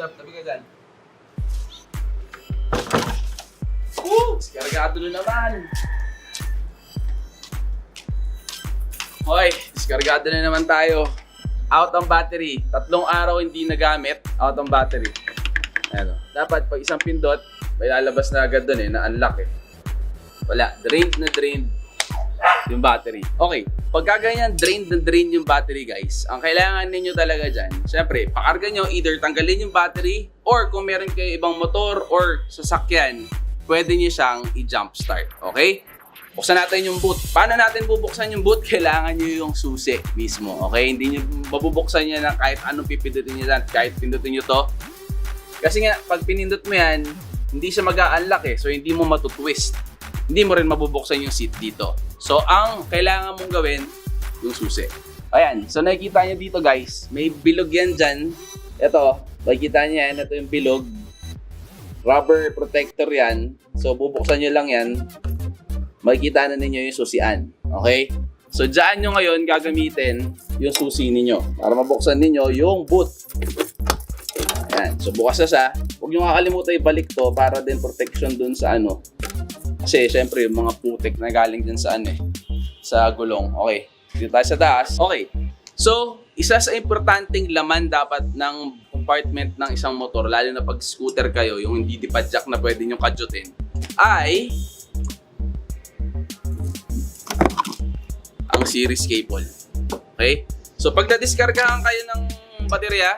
Dap, tabi ka dyan. Woo! Diskargado na naman. Hoy, diskargado na naman tayo. Out ang battery. 3 araw hindi nagamit. Out ang battery. Ano, dapat pag isang pindot, may lalabas na agad doon na-unlock Wala, drained na drained yung battery. Okay, pagka ganyan, drained na drained yung battery guys, ang kailangan ninyo talaga dyan, syempre, pakarga nyo, either tanggalin yung battery, or kung meron kayo ibang motor or sasakyan, pwede nyo siyang i-jump start. Okay? Buksan natin yung boot. Paano natin bubuksan yung boot? Kailangan nyo yung susi mismo. Okay? Hindi nyo mabubuksan yan ng kahit anong pipindutin nyo dyan, kahit pindutin nyo to. Kasi nga, pag pinindot mo yan, hindi siya mag-a-unlock so hindi mo matutwist. Hindi mo rin mabubuksan yung seat dito. So, ang kailangan mong gawin, yung susi. Ayan, so nakikita nyo dito guys, may bilog yan dyan. Ito, makikita nyo yan, ito yung bilog. Rubber protector yan. So, bubuksan nyo lang yan. Makikita na ninyo yung susian. Okay? So, dyan nyo ngayon gagamitin yung susi ninyo para mabuksan ninyo yung boot. Ayan. So, bukas na siya. Huwag nyo kakalimutan ibalik to para din protection dun sa ano. Kasi, syempre, yung mga putik na galing dyan sa sa gulong. Okay. Dito tayo sa taas. Okay. So, isa sa importanteng laman dapat ng compartment ng isang motor, lalo na pag scooter kayo, yung hindi dipadjak na pwede nyo kadyutin, ay ang series cable. Okay? So, pag na-discargahan kayo ng baterya,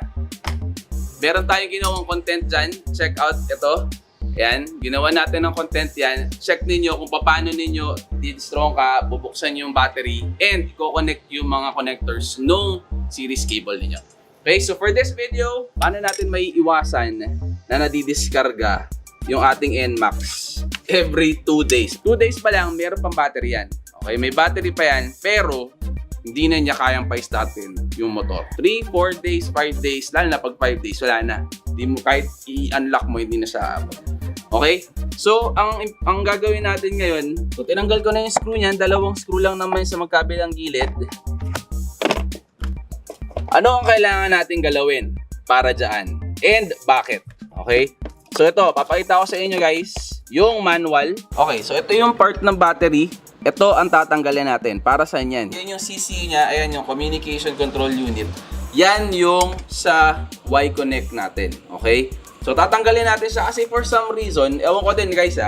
meron tayong ginawang content dyan. Check out ito. Ayan. Ginawa natin ng content yan. Check ninyo kung paano ninyo di-strong ka, bubuksan yung battery, and i-connect yung mga connectors nung series cable ninyo. Okay? So, for this video, paano natin may iwasan na nadidiskarga yung ating NMAX every 2 days. 2 days pa lang, meron pang battery yan. Okay, may battery pa yan, pero hindi na niya kayang pa-startin yung motor. 3, 4 days, 5 days, lalo na pag 5 days, wala na. Hindi mo, kahit i-unlock mo, hindi na siya abot. Okay? So, ang gagawin natin ngayon, so tinanggal ko na yung screw niyan, 2 screw lang naman sa magkabilang gilid. Ano ang kailangan natin galawin para dyan? And bakit? Okay? So, ito, papakita ko sa inyo guys, yung manual. Okay, so ito yung part ng battery. Ito ang tatanggalin natin. Para saan yan? Yan yung CCU niya. Ayan yung Communication Control Unit. Yan yung sa Y-Connect natin. Okay? So, tatanggalin natin siya kasi for some reason, ewan ko din guys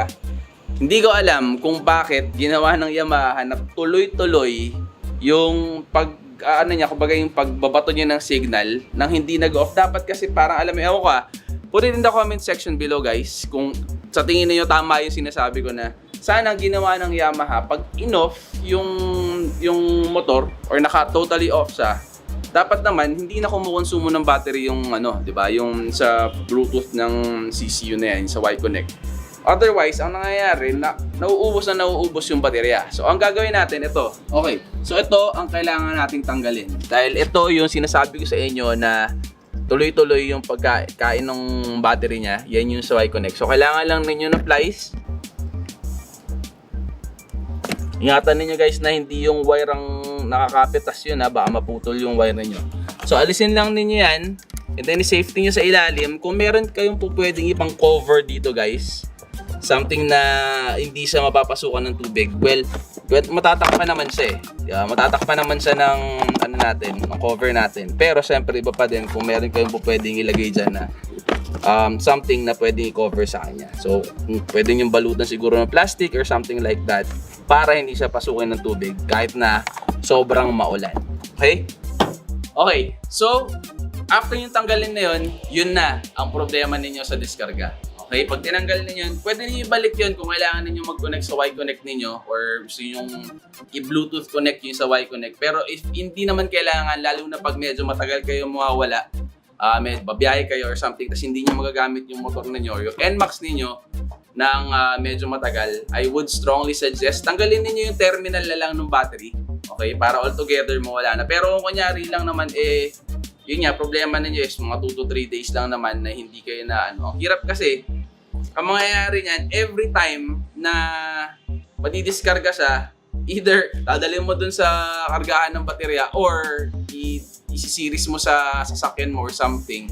hindi ko alam kung bakit ginawa ng Yamaha na tuloy-tuloy yung kumbaga yung pagbabato niya ng signal nang hindi nag-off. Dapat kasi parang alam mo, ewan ko put it in the comment section below guys kung sa tingin niyo tama yung sinasabi ko na sana ang ginawa ng Yamaha, pag in-off yung motor or naka-totally off siya, dapat naman hindi na kumukonsumo ng battery yung di ba? Yung sa Bluetooth ng CCU na yan, sa Y-Connect. Otherwise, ang nangyayari, nauubos yung baterya. So, ang gagawin natin, ito. Okay. So, ito ang kailangan nating tanggalin. Dahil ito yung sinasabi ko sa inyo na tuloy-tuloy yung pagkain ng battery niya. Yan yung sa Y-Connect. So, kailangan lang ninyo ng plies. Ingatan niyo guys na hindi yung wire ang nakakapit, tas yun baka maputol yung wire niyo. So alisin lang niyo yan, and then i-safety niyo sa ilalim. Kung meron kayong pwedeng ibang cover dito guys, something na hindi siya mapapasukan ng tubig, well matatakpan naman siya matatakpan naman siya ng ng cover natin. Pero syempre iba pa din kung meron kayong pwedeng ilagay dyan na something na pwedeng i-cover sa kanya. So pwedeng yung balutan siguro ng plastic or something like that para hindi siya pasukin ng tubig kahit na sobrang maulan. Okay? Okay. So, after yung tanggalin na yun na ang problema ninyo sa diskarga. Okay? Pag tinanggal na yun, pwede niyo ibalik yun kung kailangan ninyo mag-connect sa Y-Connect ninyo or gusto yung i-Bluetooth connect yung sa Y-Connect. Pero if hindi naman kailangan, lalo na pag medyo matagal kayo mawawala, may babiyahe kayo or something, tapos hindi nyo magagamit yung motor ninyo or yung NMAX ninyo ng medyo matagal, I would strongly suggest tanggalin niyo yung terminal na lang ng battery. Okay? Para all together mawala na. Pero kung kunyari lang naman yun nga, problema ninyo is mga 2 to 3 days lang naman na hindi kayo na Hirap kasi, ang mangyayari niyan, every time na madidiskarga siya, either dadalhin mo dun sa kargahan ng baterya or i-series mo sa sasakyan mo or something,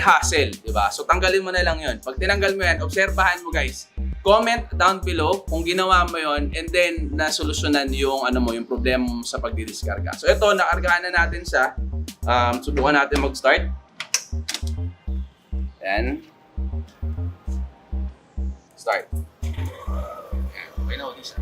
hassle, di ba? So tanggalin mo na lang yun. Pag tinanggal mo yan, obserbahan mo guys. Comment down below kung ginawa mo yon and then nasolusyonan yung yung problema mo sa pagdidiskarga. So ito, nakargahan na natin siya. Subukan natin mag-start. Then start. Okay na ulit siya.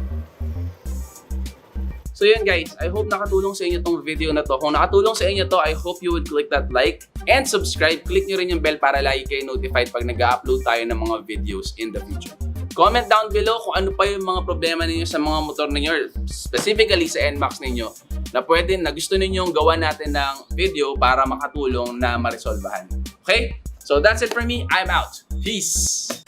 So yun guys, I hope nakatulong sa inyo tong video na to. Kung nakatulong sa inyo to, I hope you would click that like and subscribe. Click nyo rin yung bell para lagi kayo notified pag nag-upload tayo ng mga videos in the future. Comment down below kung ano pa yung mga problema ninyo sa mga motor ninyo, specifically sa NMAX ninyo, na gusto ninyong gawa natin ng video para makatulong na maresolbahan. Okay? So that's it for me. I'm out. Peace!